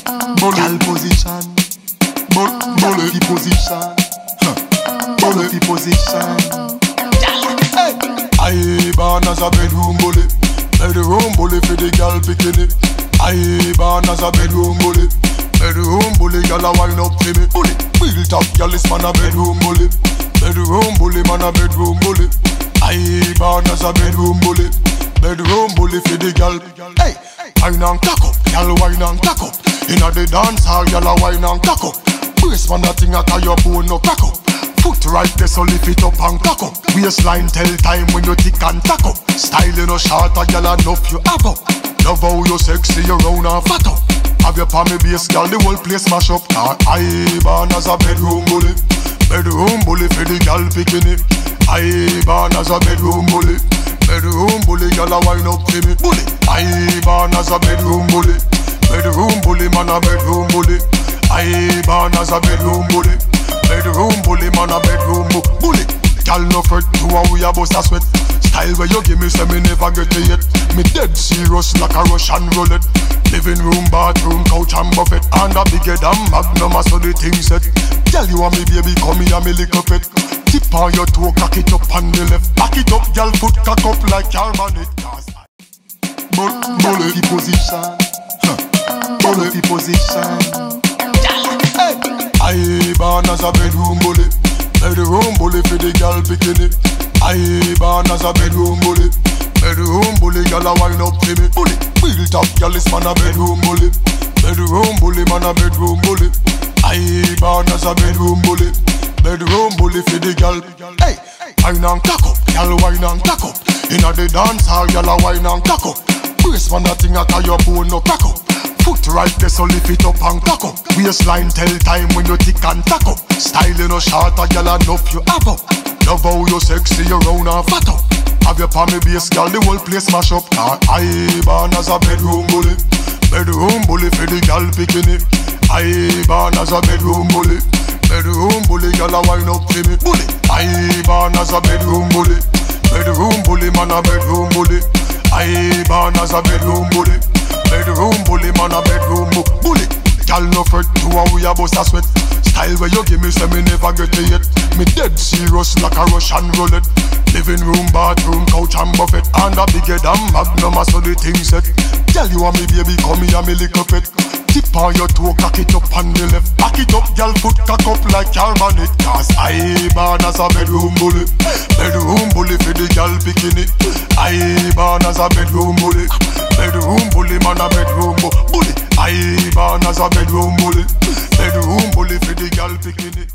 Gal position. Bullet position. Bullet position. I born as a bedroom bully. Bedroom bully for the gal bikini. I born as a bedroom bully. Bedroom bully, gal a wine up to me. Bully, built up, gal is man a bedroom bully. Bedroom bully, man a bedroom bully. I born as a bedroom bully. Bedroom bully for the gal. Hey, wine and cock up, gal wine and cock up. Inna the dance hall, gal a wine and cock up. Brace man a thing a tie your bone no crack up. Foot right there so lift it up and cock up. Waistline tell time when you tick and tack up. Style you no short, a gal enough you have up. Love how you sexy, you round and fat up. Have your palmy base, gal, the whole place mash up. I born as a bedroom bully. Bedroom bully for the gal bikini. I born as a bedroom bully. Bedroom bully, gal a wine up to me. Bully. I born as a bedroom bully. Bedroom bully, man a bedroom bully. I born as a bedroom bully. Bedroom bully, man a bedroom bully. Gal no fret, to a we a bust a sweat. Style where you give me, say me never get it yet. Me dead serious like a Russian roulette. Living room, bathroom, couch and buffet. And a bigger than Magnum, so the thing set. Girl, you want me baby, come here, me little pet. Tip on your toe, cock it up on the left. Back it up, girl, foot cock up like your man it. Bullet position. Bullet position. I born as a bedroom bully. Bedroom bully for the girl bikini. I born as a bedroom bully. Bedroom bully, girl a wine up to me. Bully, built up, girl is man a bedroom bully. Bedroom bully, man a bedroom bully. I born as a bedroom bully. Bedroom bully for the girl. Hey, wine and cock up, girl wine and cock up. Inna the dance hall, girl a wine and cock up. Brace man a thing a tie your bone no crack up. Foot right there so lift it up and cock up. Waistline tell time when you tick and tack up. Style you no short, a gal enough you have up. Love how you sexy, you round and fat up. Have your palmy base, gal, the whole place mash up. I born as a bedroom bully. Bedroom bully for the gal bikini. I born as a bedroom bully. Bedroom bully, gal a wine up to me. Bully. I born as a bedroom bully. Bedroom bully, man a bedroom bully. I born as a bedroom bully. Bedroom bully, man a bedroom bully. Gal no fret, to a we a bust a sweat. Style where you give me, say me never get it yet. Me dead serious like a Russian roulette. Living room, bathroom, couch and buffet. And a bigger than Magnum, so the thing set. Girl, you want me baby, come here, me little pet. Tip on your toe, cock it up on the left. Back it up, girl, foot cock up like your man it. Cause I born as a bedroom bully. Bedroom bully for the girl bikini. I born as a bedroom bully. Bedroom bully, man a bedroom bully. I born as a bedroom bully. Bedroom bully for the girl bikini.